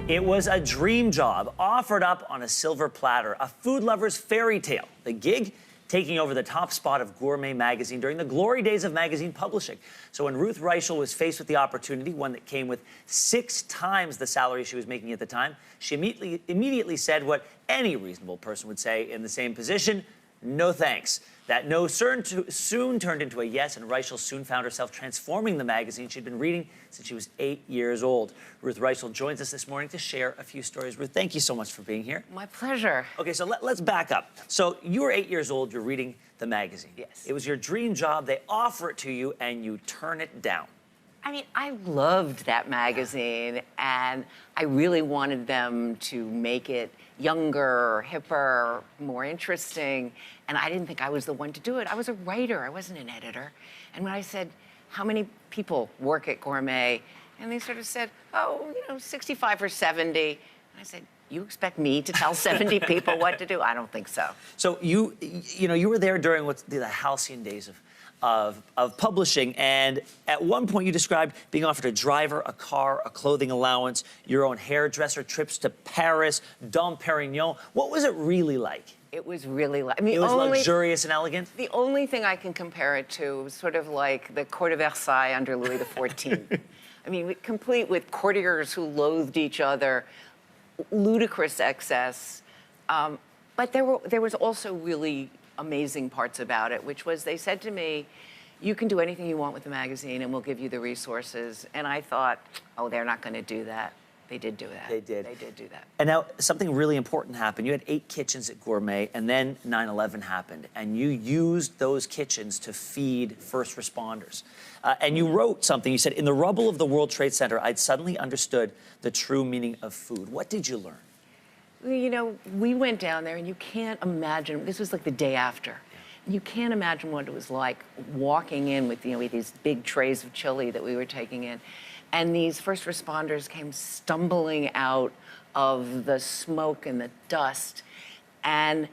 It was a dream job offered up on a silver platter, a food lover's fairy tale. The gig taking over the top spot of Gourmet magazine during the glory days of magazine publishing. So when Ruth Reichl was faced with the opportunity, one that came with 6 times the salary she was making at the time, she immediately said what any reasonable person would say in the same position: no thanks. That no soon turned into a yes, and Reichl soon found herself transforming the magazine she'd been reading since she was 8 years old. Ruth Reichl joins us this morning to share a few stories. Ruth, thank you so much for being here. My pleasure. Okay, so let's back up. So you were 8 years old, you're reading the magazine. Yes. It was your dream job, they offer it to you, and you turn it down. I mean, I loved that magazine, and I really wanted them to make it younger, hipper, more interesting, and I didn't think I was the one to do it. I was a writer, I wasn't an editor. And when I said, how many people work at Gourmet? And they sort of said, oh, 65 or 70. And I said, you expect me to tell 70 people what to do? I don't think so. So you were there during what's the halcyon days of publishing, and at one point you described being offered a driver, a car, a clothing allowance, your own hairdresser, trips to Paris, Dom Perignon. What was it really like? It was really like, I mean, it was luxurious and elegant? The only thing I can compare it to was sort of like the court of Versailles under Louis XIV. I mean, complete with courtiers who loathed each other, ludicrous excess. But there was also really amazing parts about it, which was they said to me, you can do anything you want with the magazine and we'll give you the resources. And I thought, oh, they're not going to do that. They did do that. They did. They did do that. And now something really important happened. You had 8 kitchens at Gourmet, and then 9/11 happened, and you used those kitchens to feed first responders. And you wrote something. You said, in the rubble of the World Trade Center, I'd suddenly understood the true meaning of food. What did you learn? We went down there, and you can't imagine. This was like the day after. You can't imagine what it was like walking in with, with these big trays of chili that we were taking in. And these first responders came stumbling out of the smoke and the dust. And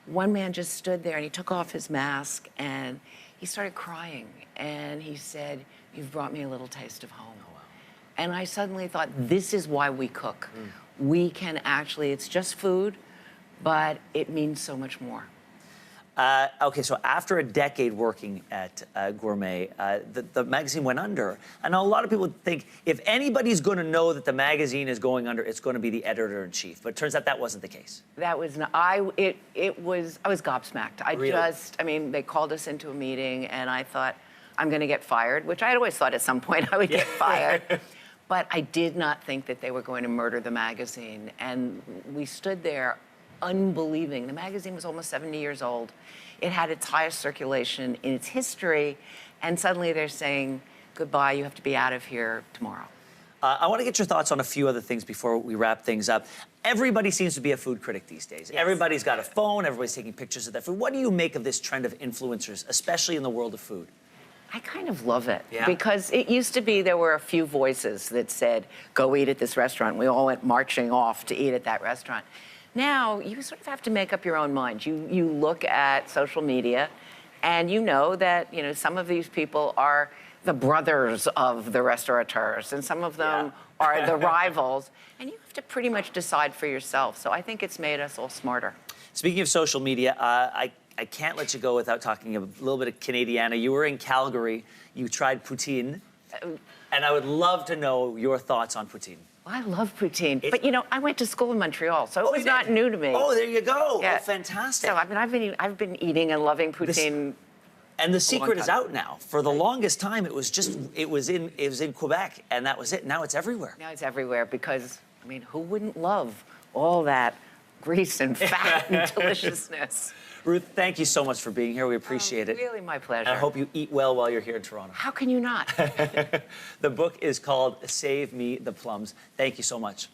one man just stood there, and he took off his mask, and he started crying. And he said, you've brought me a little taste of home. Oh, wow. And I suddenly thought, this is why we cook. We can actually, it's just food, but it means so much more. Okay, so after a decade working at Gourmet, the magazine went under. I know a lot of people think if anybody's going to know that the magazine is going under, it's going to be the editor-in-chief. But it turns out that wasn't the case. That was not, I was gobsmacked. Really? They called us into a meeting, and I thought, I'm going to get fired, which I had always thought at some point I would get fired. But I did not think that they were going to murder the magazine. And we stood there unbelieving. The magazine was almost 70 years old. It had its highest circulation in its history. And suddenly they're saying, goodbye, you have to be out of here tomorrow. I want to get your thoughts on a few other things before we wrap things up. Everybody seems to be a food critic these days. Yes. Everybody's got a phone. Everybody's taking pictures of their food. What do you make of this trend of influencers, especially in the world of food? I kind of love it. Yeah. Because it used to be there were a few voices that said, go eat at this restaurant. We all went marching off to eat at that restaurant. Now, you sort of have to make up your own mind. You look at social media, and you know that some of these people are the brothers of the restaurateurs, and some of them are the rivals, and you have to pretty much decide for yourself. So I think it's made us all smarter. Speaking of social media, I can't let you go without talking a little bit of Canadiana. You were in Calgary. You tried poutine, and I would love to know your thoughts on poutine. Well, I love poutine, but I went to school in Montreal, so it was not new to me. Oh, there you go. Yeah. Oh, fantastic. So I've been eating and loving poutine. And the secret is out now. For the longest time, it was in Quebec, and that was it. Now it's everywhere. Now it's everywhere because who wouldn't love all that grease and fat and deliciousness? Ruth, thank you so much for being here. We appreciate it. Really, my pleasure. And I hope you eat well while you're here in Toronto. How can you not? The book is called Save Me the Plums. Thank you so much.